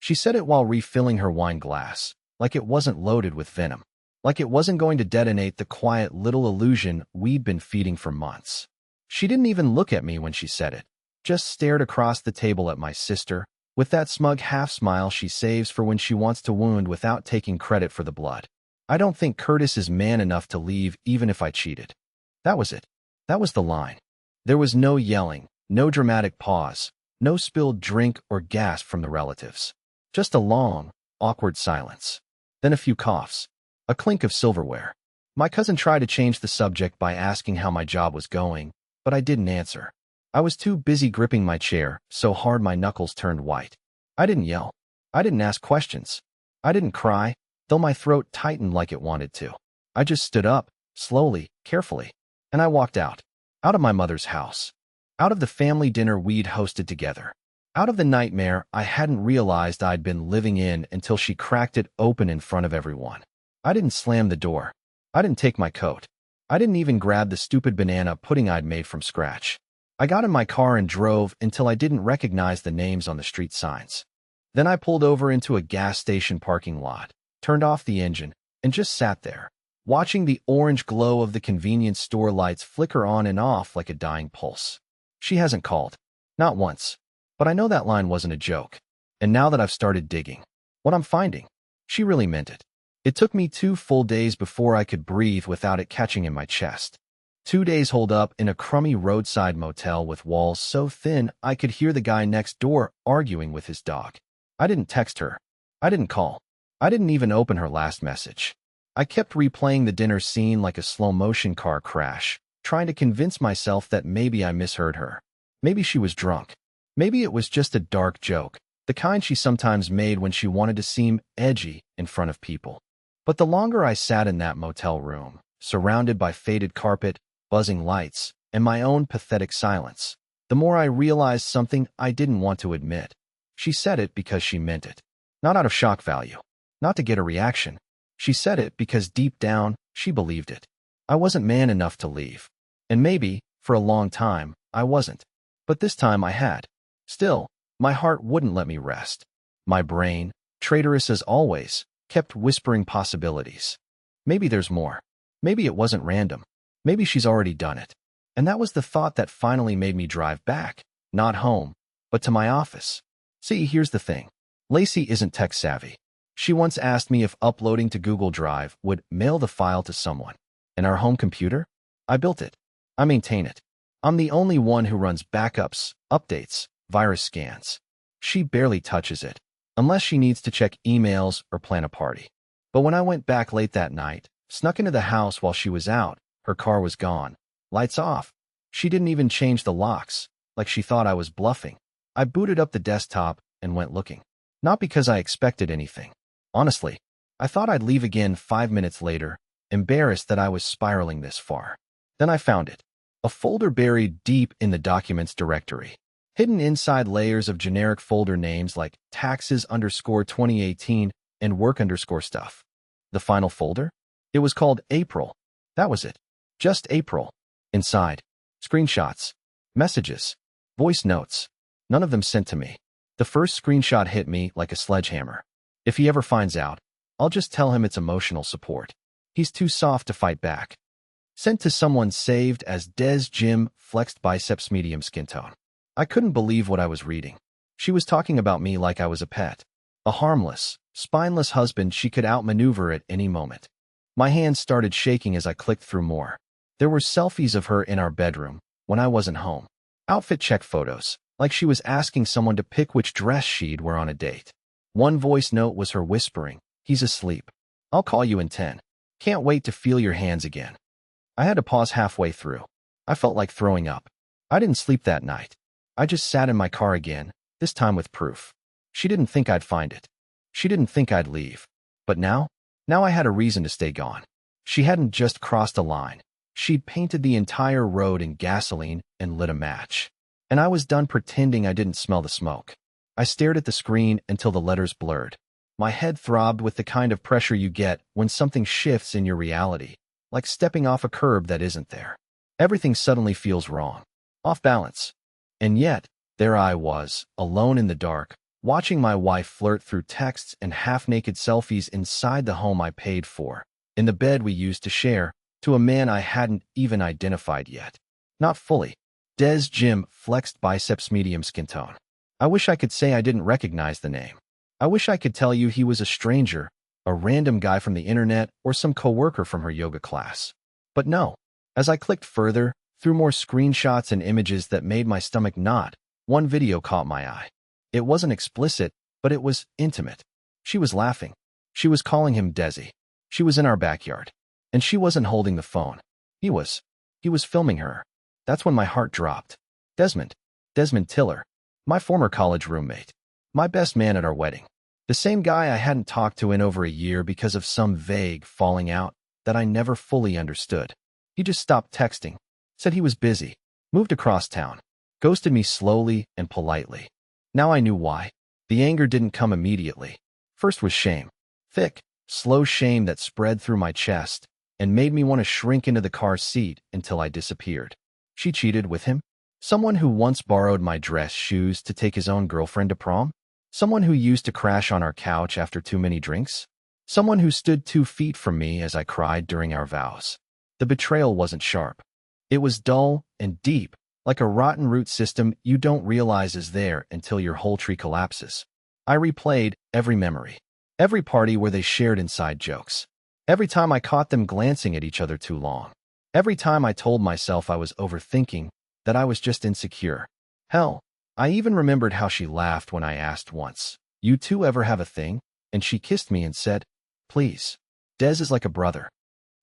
She said it while refilling her wine glass, like it wasn't loaded with venom, like it wasn't going to detonate the quiet little illusion we'd been feeding for months. She didn't even look at me when she said it, just stared across the table at my sister, with that smug half-smile she saves for when she wants to wound without taking credit for the blood. I don't think Curtis is man enough to leave even if I cheated. That was it. That was the line. There was no yelling, no dramatic pause, no spilled drink or gasp from the relatives. Just a long, awkward silence. Then a few coughs. A clink of silverware. My cousin tried to change the subject by asking how my job was going, but I didn't answer. I was too busy gripping my chair, so hard my knuckles turned white. I didn't yell. I didn't ask questions. I didn't cry, though my throat tightened like it wanted to. I just stood up, slowly, carefully, and I walked out. Out of my mother's house. Out of the family dinner we'd hosted together. Out of the nightmare I hadn't realized I'd been living in until she cracked it open in front of everyone. I didn't slam the door. I didn't take my coat. I didn't even grab the stupid banana pudding I'd made from scratch. I got in my car and drove until I didn't recognize the names on the street signs. Then I pulled over into a gas station parking lot, turned off the engine, and just sat there, watching the orange glow of the convenience store lights flicker on and off like a dying pulse. She hasn't called. Not once. But I know that line wasn't a joke. And now that I've started digging, what I'm finding, she really meant it. It took me 2 full days before I could breathe without it catching in my chest. 2 days holed up in a crummy roadside motel with walls so thin I could hear the guy next door arguing with his dog. I didn't text her. I didn't call. I didn't even open her last message. I kept replaying the dinner scene like a slow-motion car crash, trying to convince myself that maybe I misheard her. Maybe she was drunk. Maybe it was just a dark joke, the kind she sometimes made when she wanted to seem edgy in front of people. But the longer I sat in that motel room, surrounded by faded carpet, buzzing lights, and my own pathetic silence, the more I realized something I didn't want to admit. She said it because she meant it. Not out of shock value. Not to get a reaction. She said it because deep down, she believed it. I wasn't man enough to leave. And maybe, for a long time, I wasn't. But this time I had. Still, my heart wouldn't let me rest. My brain, traitorous as always, kept whispering possibilities. Maybe there's more. Maybe it wasn't random. Maybe she's already done it. And that was the thought that finally made me drive back, not home, but to my office. See, here's the thing. Lacey isn't tech-savvy. She once asked me if uploading to Google Drive would mail the file to someone. And our home computer? I built it. I maintain it. I'm the only one who runs backups, updates, virus scans. She barely touches it, unless she needs to check emails or plan a party. But when I went back late that night, snuck into the house while she was out, her car was gone. Lights off. She didn't even change the locks, like she thought I was bluffing. I booted up the desktop and went looking. Not because I expected anything. Honestly, I thought I'd leave again 5 minutes later, embarrassed that I was spiraling this far. Then I found it. A folder buried deep in the documents directory. Hidden inside layers of generic folder names like taxes_2018 and work_stuff. The final folder? It was called April. That was it. Just April. Inside. Screenshots. Messages. Voice notes. None of them sent to me. The first screenshot hit me like a sledgehammer. If he ever finds out, I'll just tell him it's emotional support. He's too soft to fight back. Sent to someone saved as Des Jim flexed biceps medium skin tone. I couldn't believe what I was reading. She was talking about me like I was a pet. A harmless, spineless husband she could outmaneuver at any moment. My hands started shaking as I clicked through more. There were selfies of her in our bedroom, when I wasn't home. Outfit check photos, like she was asking someone to pick which dress she'd wear on a date. One voice note was her whispering, "He's asleep. I'll call you in 10. Can't wait to feel your hands again." I had to pause halfway through. I felt like throwing up. I didn't sleep that night. I just sat in my car again, this time with proof. She didn't think I'd find it. She didn't think I'd leave. But now I had a reason to stay gone. She hadn't just crossed a line. She'd painted the entire road in gasoline and lit a match. And I was done pretending I didn't smell the smoke. I stared at the screen until the letters blurred. My head throbbed with the kind of pressure you get when something shifts in your reality, like stepping off a curb that isn't there. Everything suddenly feels wrong, off balance. And yet, there I was, alone in the dark, watching my wife flirt through texts and half-naked selfies inside the home I paid for, in the bed we used to share, to a man I hadn't even identified yet. Not fully. Des Jim flexed biceps, medium skin tone. I wish I could say I didn't recognize the name. I wish I could tell you he was a stranger, a random guy from the internet, or some coworker from her yoga class. But no. As I clicked further, through more screenshots and images that made my stomach knot, one video caught my eye. It wasn't explicit, but it was intimate. She was laughing. She was calling him Desi. She was in our backyard. And she wasn't holding the phone. He was. He was filming her. That's when my heart dropped. Desmond Tiller. My former college roommate. My best man at our wedding. The same guy I hadn't talked to in over a year because of some vague falling out that I never fully understood. He just stopped texting, said he was busy, moved across town, ghosted me slowly and politely. Now I knew why. The anger didn't come immediately. First was shame. Thick, slow shame that spread through my chest and made me want to shrink into the car seat until I disappeared. She cheated with him? Someone who once borrowed my dress shoes to take his own girlfriend to prom? Someone who used to crash on our couch after too many drinks? Someone who stood 2 feet from me as I cried during our vows. The betrayal wasn't sharp. It was dull and deep, like a rotten root system you don't realize is there until your whole tree collapses. I replayed every memory, every party where they shared inside jokes, every time I caught them glancing at each other too long, every time I told myself I was overthinking, that I was just insecure. Hell, I even remembered how she laughed when I asked once, "You two ever have a thing?" And she kissed me and said, "Please. Des is like a brother."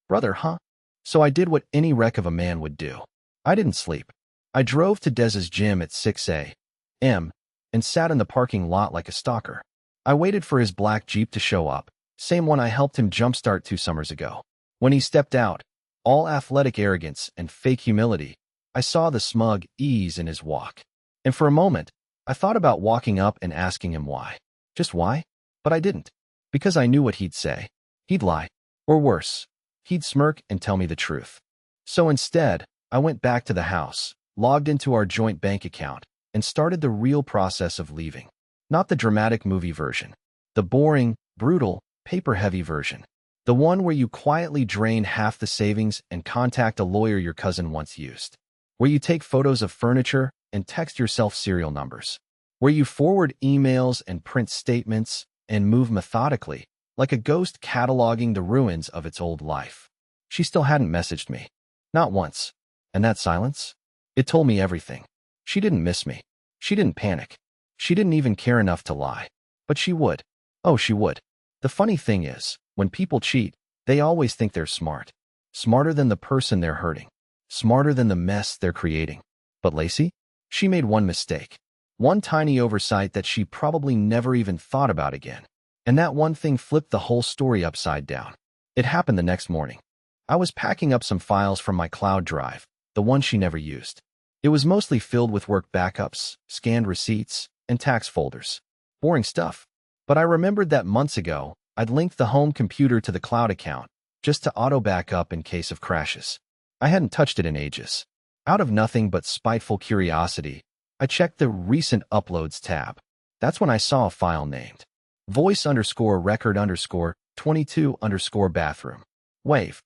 Brother, huh? So I did what any wreck of a man would do. I didn't sleep. I drove to Des's gym at 6 a.m. and sat in the parking lot like a stalker. I waited for his black Jeep to show up, same one I helped him jumpstart 2 summers ago. When he stepped out, all athletic arrogance and fake humility, I saw the smug ease in his walk. And for a moment, I thought about walking up and asking him why. Just why? But I didn't. Because I knew what he'd say. He'd lie. Or worse, he'd smirk and tell me the truth. So instead, I went back to the house, logged into our joint bank account, and started the real process of leaving. Not the dramatic movie version. The boring, brutal, paper-heavy version. The one where you quietly drain half the savings and contact a lawyer your cousin once used. Where you take photos of furniture and text yourself serial numbers. Where you forward emails and print statements and move methodically, like a ghost cataloging the ruins of its old life. She still hadn't messaged me. Not once. And that silence? It told me everything. She didn't miss me. She didn't panic. She didn't even care enough to lie. But she would. Oh, she would. The funny thing is, when people cheat, they always think they're smart. Smarter than the person they're hurting. Smarter than the mess they're creating. But Lacey? She made one mistake. One tiny oversight that she probably never even thought about again. And that one thing flipped the whole story upside down. It happened the next morning. I was packing up some files from my cloud drive, the one she never used. It was mostly filled with work backups, scanned receipts, and tax folders. Boring stuff. But I remembered that months ago, I'd linked the home computer to the cloud account, just to auto-backup in case of crashes. I hadn't touched it in ages. Out of nothing but spiteful curiosity, I checked the Recent Uploads tab. That's when I saw a file named voice_record_22_bathroom. Wave.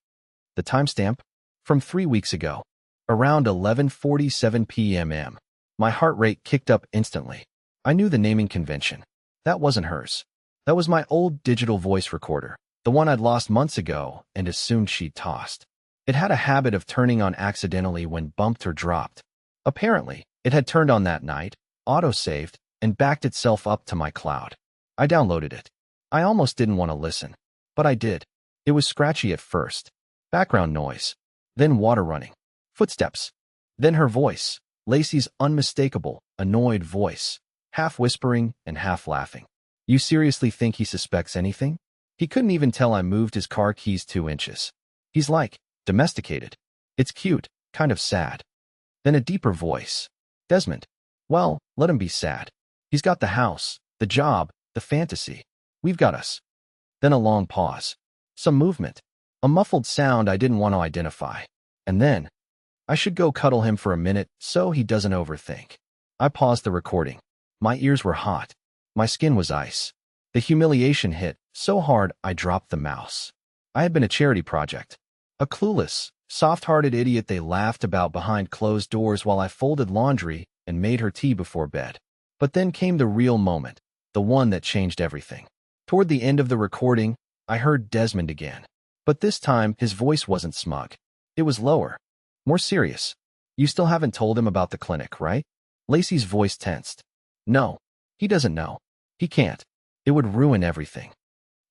The timestamp? From 3 weeks ago. Around 11:47 p.m. My heart rate kicked up instantly. I knew the naming convention. That wasn't hers. That was my old digital voice recorder, the one I'd lost months ago and assumed she'd tossed. It had a habit of turning on accidentally when bumped or dropped. Apparently, it had turned on that night, auto-saved, and backed itself up to my cloud. I downloaded it. I almost didn't want to listen, but I did. It was scratchy at first. Background noise. Then water running. Footsteps. Then her voice. Lacey's unmistakable, annoyed voice. Half whispering and half laughing. You seriously think he suspects anything? He couldn't even tell I moved his car keys 2 inches. He's like, domesticated. It's cute, kind of sad. Then a deeper voice. Desmond. Well, let him be sad. He's got the house, the job, the fantasy. We've got us. Then a long pause. Some movement. A muffled sound I didn't want to identify. And then, I should go cuddle him for a minute so he doesn't overthink. I paused the recording. My ears were hot. My skin was ice. The humiliation hit so hard I dropped the mouse. I had been a charity project. A clueless, soft-hearted idiot they laughed about behind closed doors while I folded laundry and made her tea before bed. But then came the real moment, the one that changed everything. Toward the end of the recording, I heard Desmond again. But this time, his voice wasn't smug. It was lower, more serious. You still haven't told him about the clinic, right? Lacey's voice tensed. No, he doesn't know. He can't. It would ruin everything.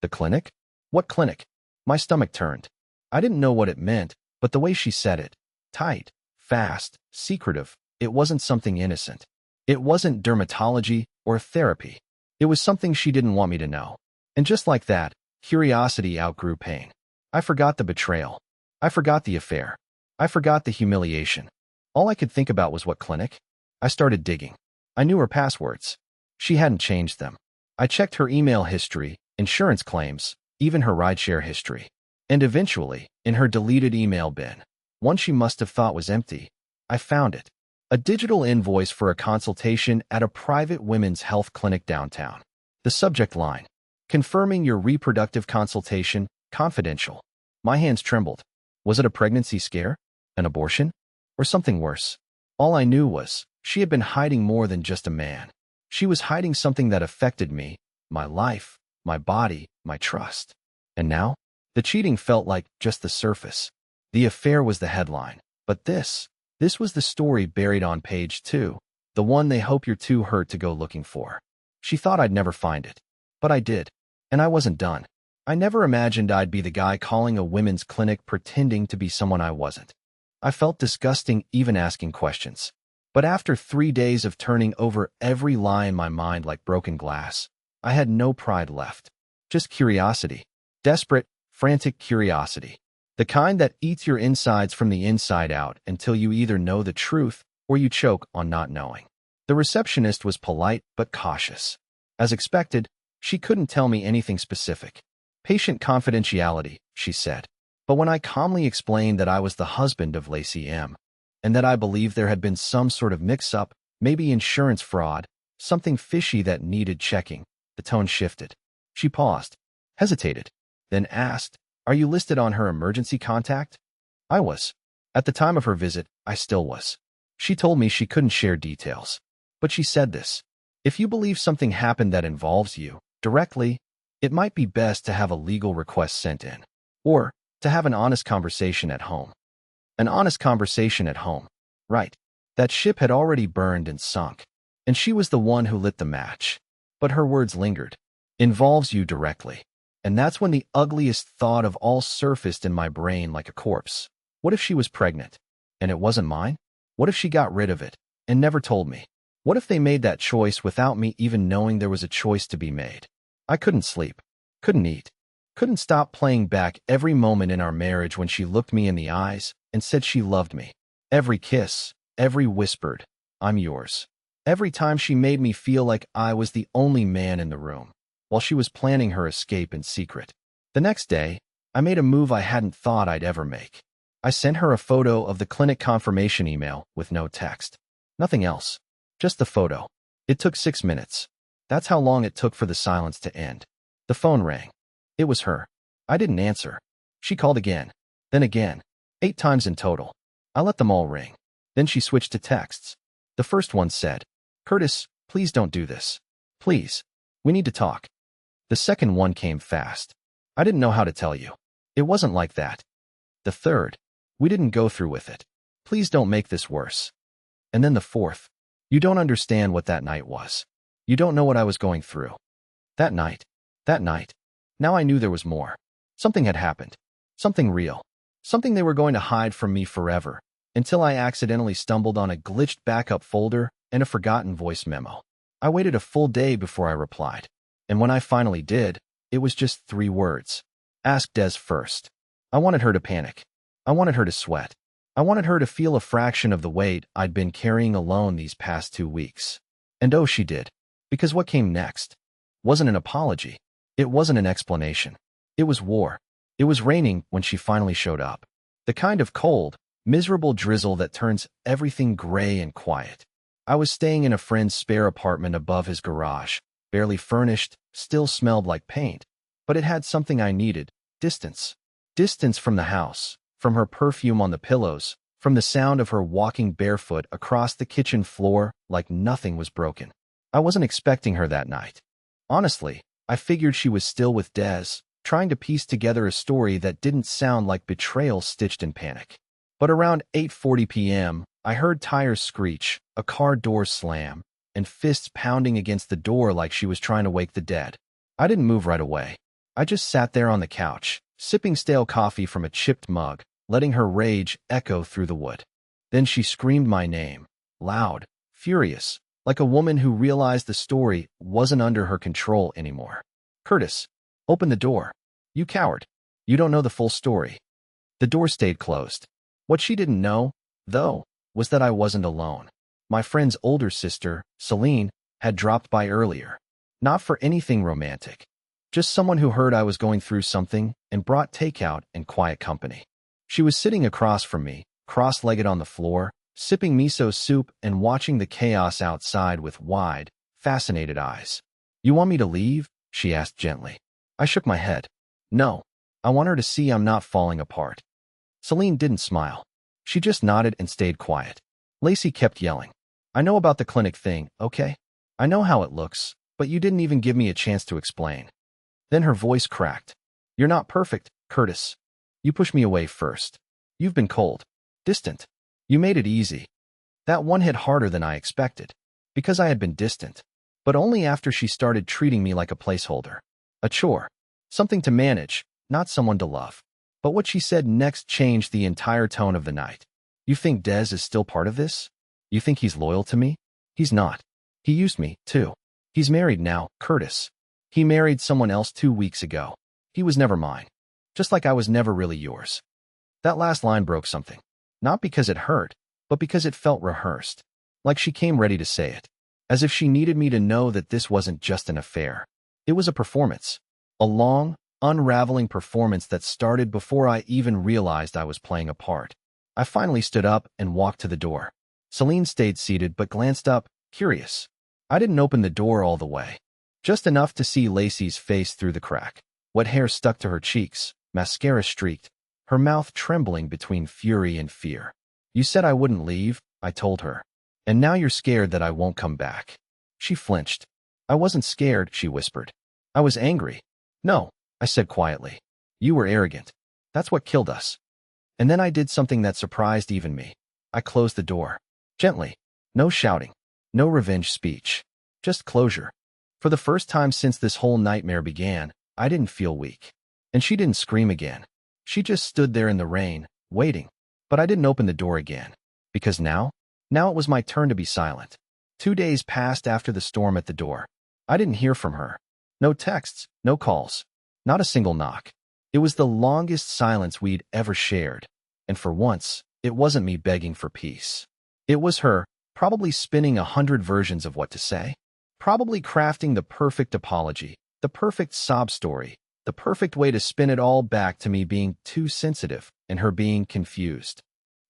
The clinic? What clinic? My stomach turned. I didn't know what it meant, but the way she said it, tight, fast, secretive, it wasn't something innocent. It wasn't dermatology or therapy. It was something she didn't want me to know. And just like that, curiosity outgrew pain. I forgot the betrayal. I forgot the affair. I forgot the humiliation. All I could think about was what clinic? I started digging. I knew her passwords. She hadn't changed them. I checked her email history, insurance claims, even her rideshare history. And eventually, in her deleted email bin, one she must have thought was empty, I found it. A digital invoice for a consultation at a private women's health clinic downtown. The subject line, confirming your reproductive consultation, confidential. My hands trembled. Was it a pregnancy scare? An abortion? Or something worse? All I knew was, she had been hiding more than just a man. She was hiding something that affected me, my life, my body, my trust. And now? The cheating felt like just the surface. The affair was the headline. But this was the story buried on page 2, the one they hope you're too hurt to go looking for. She thought I'd never find it. But I did. And I wasn't done. I never imagined I'd be the guy calling a women's clinic pretending to be someone I wasn't. I felt disgusting even asking questions. But after 3 days of turning over every lie in my mind like broken glass, I had no pride left. Just curiosity. Desperate, frantic curiosity. The kind that eats your insides from the inside out until you either know the truth or you choke on not knowing. The receptionist was polite but cautious. As expected, she couldn't tell me anything specific. Patient confidentiality, she said. But when I calmly explained that I was the husband of Lacey M., and that I believed there had been some sort of mix-up, maybe insurance fraud, something fishy that needed checking, the tone shifted. She paused, hesitated, then asked, "Are you listed on her emergency contact?" I was. At the time of her visit, I still was. She told me she couldn't share details. But she said this. If you believe something happened that involves you, directly, it might be best to have a legal request sent in. Or, to have an honest conversation at home. An honest conversation at home. Right. That ship had already burned and sunk. And she was the one who lit the match. But her words lingered. Involves you directly. And that's when the ugliest thought of all surfaced in my brain like a corpse. What if she was pregnant? And it wasn't mine? What if she got rid of it and never told me? What if they made that choice without me even knowing there was a choice to be made? I couldn't sleep. Couldn't eat. Couldn't stop playing back every moment in our marriage when she looked me in the eyes and said she loved me. Every kiss, every whispered, "I'm yours." Every time she made me feel like I was the only man in the room, while she was planning her escape in secret. The next day, I made a move I hadn't thought I'd ever make. I sent her a photo of the clinic confirmation email with no text. Nothing else. Just the photo. It took 6 minutes. That's how long it took for the silence to end. The phone rang. It was her. I didn't answer. She called again. Then again. 8 times in total. I let them all ring. Then she switched to texts. The first one said, "Curtis, please don't do this. Please. We need to talk." The second one came fast. "I didn't know how to tell you. It wasn't like that." The third, "We didn't go through with it. Please don't make this worse." And then the fourth, "You don't understand what that night was. You don't know what I was going through." That night. Now I knew there was more. Something had happened. Something real. Something they were going to hide from me forever, until I accidentally stumbled on a glitched backup folder and a forgotten voice memo. I waited a full day before I replied. And when I finally did, it was just 3 words. Ask Des first. I wanted her to panic. I wanted her to sweat. I wanted her to feel a fraction of the weight I'd been carrying alone these past 2 weeks. And oh, she did. Because what came next wasn't an apology. It wasn't an explanation. It was war. It was raining when she finally showed up. The kind of cold, miserable drizzle that turns everything gray and quiet. I was staying in a friend's spare apartment above his garage, barely furnished, still smelled like paint. But it had something I needed: distance. Distance from the house, from her perfume on the pillows, from the sound of her walking barefoot across the kitchen floor like nothing was broken. I wasn't expecting her that night. Honestly, I figured she was still with Des, trying to piece together a story that didn't sound like betrayal stitched in panic. But around 8:40 p.m., I heard tires screech, a car door slam, and fists pounding against the door like she was trying to wake the dead. I didn't move right away. I just sat there on the couch, sipping stale coffee from a chipped mug, letting her rage echo through the wood. Then she screamed my name, loud, furious, like a woman who realized the story wasn't under her control anymore. "Curtis, open the door. You coward. You don't know the full story." The door stayed closed. What she didn't know, though, was that I wasn't alone. My friend's older sister, Celine, had dropped by earlier. Not for anything romantic. Just someone who heard I was going through something and brought takeout and quiet company. She was sitting across from me, cross-legged on the floor, sipping miso soup and watching the chaos outside with wide, fascinated eyes. "You want me to leave?" she asked gently. I shook my head. "No. I want her to see I'm not falling apart." Celine didn't smile. She just nodded and stayed quiet. Lacey kept yelling, "I know about the clinic thing, okay? I know how it looks, but you didn't even give me a chance to explain." Then her voice cracked. "You're not perfect, Curtis. You pushed me away first. You've been cold, distant. You made it easy." That one hit harder than I expected, because I had been distant, but only after she started treating me like a placeholder, a chore, something to manage, not someone to love. But what she said next changed the entire tone of the night. "You think Des is still part of this? You think he's loyal to me? He's not. He used me, too. He's married now, Curtis. He married someone else 2 weeks ago. He was never mine. Just like I was never really yours." That last line broke something. Not because it hurt, but because it felt rehearsed. Like she came ready to say it. As if she needed me to know that this wasn't just an affair. It was a performance. A long, unraveling performance that started before I even realized I was playing a part. I finally stood up and walked to the door. Celine stayed seated but glanced up, curious. I didn't open the door all the way. Just enough to see Lacey's face through the crack. Wet hair stuck to her cheeks, mascara streaked, her mouth trembling between fury and fear. "You said I wouldn't leave," I told her. "And now you're scared that I won't come back." She flinched. "I wasn't scared," she whispered. "I was angry." "No," I said quietly. "You were arrogant. That's what killed us." And then I did something that surprised even me. I closed the door. Gently. No shouting. No revenge speech. Just closure. For the first time since this whole nightmare began, I didn't feel weak. And she didn't scream again. She just stood there in the rain, waiting. But I didn't open the door again. Because now it was my turn to be silent. 2 days passed after the storm at the door. I didn't hear from her. No texts, no calls. Not a single knock. It was the longest silence we'd ever shared. And for once, it wasn't me begging for peace. It was her, probably spinning 100 versions of what to say. Probably crafting the perfect apology, the perfect sob story, the perfect way to spin it all back to me being too sensitive and her being confused.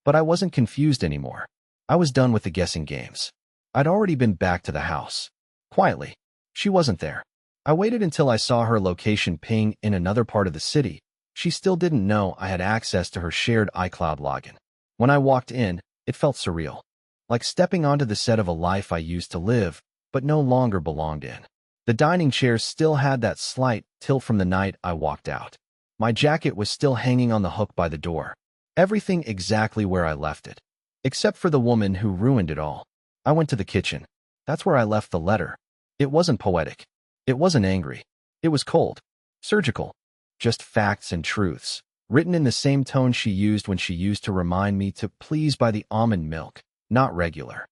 But I wasn't confused anymore. I was done with the guessing games. I'd already been back to the house. Quietly. She wasn't there. I waited until I saw her location ping in another part of the city. She still didn't know I had access to her shared iCloud login. When I walked in, it felt surreal. Like stepping onto the set of a life I used to live, but no longer belonged in. The dining chair still had that slight tilt from the night I walked out. My jacket was still hanging on the hook by the door. Everything exactly where I left it. Except for the woman who ruined it all. I went to the kitchen. That's where I left the letter. It wasn't poetic. It wasn't angry. It was cold. Surgical. Just facts and truths. Written in the same tone she used when she used to remind me to please buy the almond milk, not regular.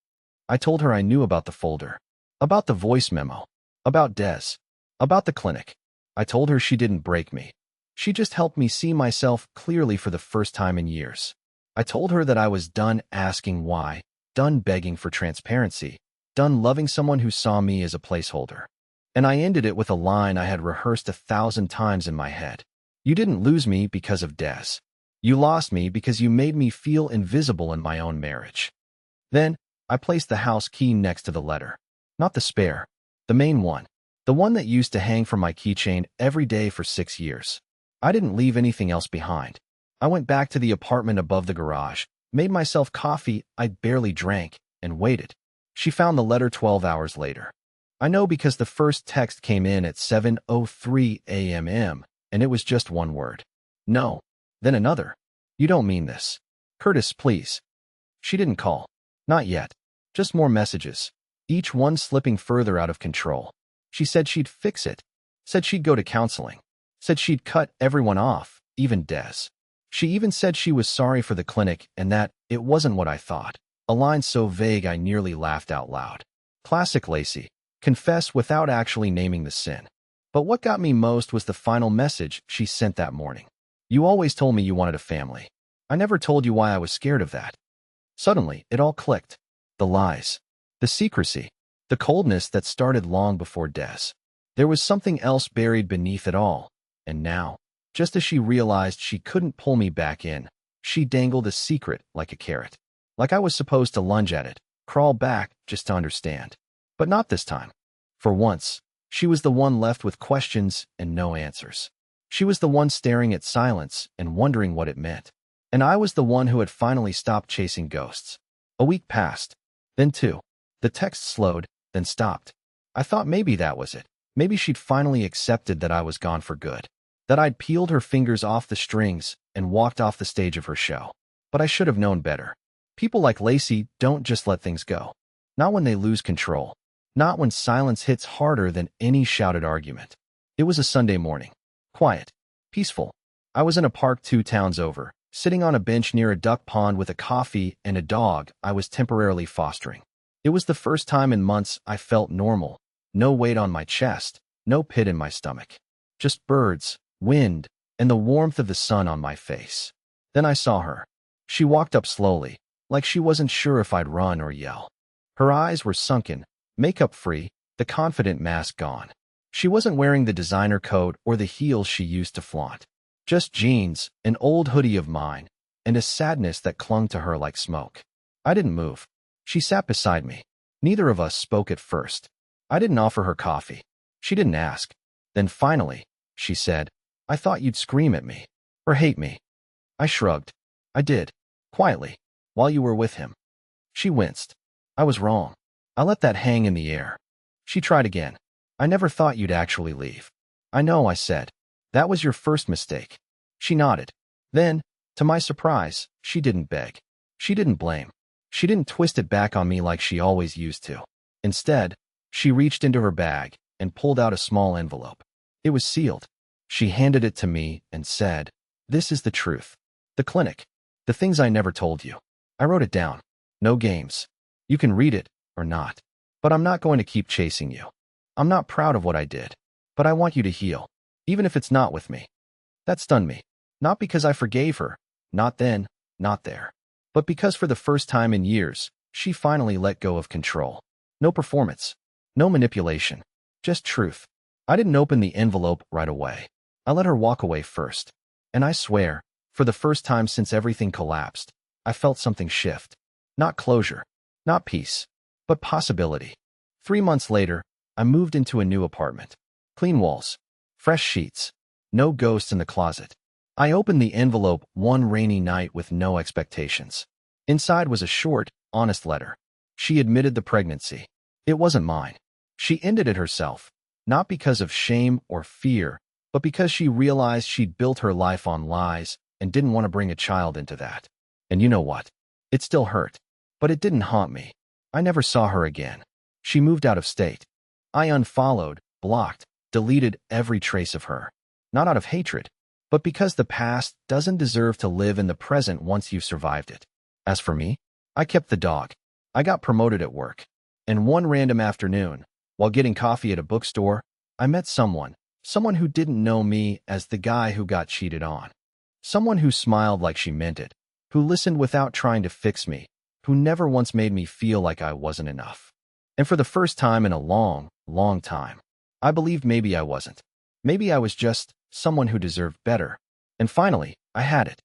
I told her I knew about the folder. About the voice memo. About Des. About the clinic. I told her she didn't break me. She just helped me see myself clearly for the first time in years. I told her that I was done asking why, done begging for transparency, done loving someone who saw me as a placeholder. And I ended it with a line I had rehearsed 1,000 times in my head. "You didn't lose me because of Des. You lost me because you made me feel invisible in my own marriage." Then, I placed the house key next to the letter. Not the spare. The main one. The one that used to hang from my keychain every day for 6 years. I didn't leave anything else behind. I went back to the apartment above the garage, made myself coffee I barely drank, and waited. She found the letter 12 hours later. I know because the first text came in at 7:03 a.m., and it was just one word. No. Then another. You don't mean this. Curtis, please. She didn't call. Not yet. Just more messages. Each one slipping further out of control. She said she'd fix it. Said she'd go to counseling. Said she'd cut everyone off, even Des. She even said she was sorry for the clinic and that it wasn't what I thought. A line so vague I nearly laughed out loud. Classic Lacey. Confess without actually naming the sin. But what got me most was the final message she sent that morning. You always told me you wanted a family. I never told you why I was scared of that. Suddenly, it all clicked. The lies. The secrecy. The coldness that started long before Des. There was something else buried beneath it all. And now, just as she realized she couldn't pull me back in, she dangled a secret like a carrot. Like I was supposed to lunge at it, crawl back just to understand. But not this time. For once, she was the one left with questions and no answers. She was the one staring at silence and wondering what it meant. And I was the one who had finally stopped chasing ghosts. A week passed. Then two. The text slowed, then stopped. I thought maybe that was it. Maybe she'd finally accepted that I was gone for good. That I'd peeled her fingers off the strings and walked off the stage of her show. But I should have known better. People like Lacey don't just let things go. Not when they lose control. Not when silence hits harder than any shouted argument. It was a Sunday morning. Quiet. Peaceful. I was in a park 2 towns over, sitting on a bench near a duck pond with a coffee and a dog I was temporarily fostering. It was the first time in months I felt normal. No weight on my chest, no pit in my stomach. Just birds, wind, and the warmth of the sun on my face. Then I saw her. She walked up slowly, like she wasn't sure if I'd run or yell. Her eyes were sunken, makeup free, the confident mask gone. She wasn't wearing the designer coat or the heels she used to flaunt. Just jeans, an old hoodie of mine, and a sadness that clung to her like smoke. I didn't move. She sat beside me. Neither of us spoke at first. I didn't offer her coffee. She didn't ask. Then finally, she said, I thought you'd scream at me. Or hate me. I shrugged. I did. Quietly. While you were with him. She winced. I was wrong. I let that hang in the air. She tried again. I never thought you'd actually leave. I know, I said. That was your first mistake. She nodded. Then, to my surprise, she didn't beg. She didn't blame. She didn't twist it back on me like she always used to. Instead, she reached into her bag and pulled out a small envelope. It was sealed. She handed it to me and said, This is the truth. The clinic. The things I never told you. I wrote it down. No games. You can read it or not. But I'm not going to keep chasing you. I'm not proud of what I did. But I want you to heal. Even if it's not with me. That stunned me. Not because I forgave her. Not then, not there. But because for the first time in years, she finally let go of control. No performance. No manipulation. Just truth. I didn't open the envelope right away. I let her walk away first. And I swear, for the first time since everything collapsed, I felt something shift. Not closure. Not peace. But possibility. 3 months later, I moved into a new apartment. Clean walls. Fresh sheets. No ghosts in the closet. I opened the envelope one rainy night with no expectations. Inside was a short, honest letter. She admitted the pregnancy. It wasn't mine. She ended it herself, not because of shame or fear, but because she realized she'd built her life on lies and didn't want to bring a child into that. And you know what? It still hurt. But it didn't haunt me. I never saw her again. She moved out of state. I unfollowed, blocked, deleted every trace of her. Not out of hatred, but because the past doesn't deserve to live in the present once you've survived it. As for me, I kept the dog. I got promoted at work. And one random afternoon, while getting coffee at a bookstore, I met someone who didn't know me as the guy who got cheated on. Someone who smiled like she meant it, who listened without trying to fix me, who never once made me feel like I wasn't enough. And for the first time in a long, long time, I believed maybe I wasn't. Maybe I was just someone who deserved better. And finally, I had it.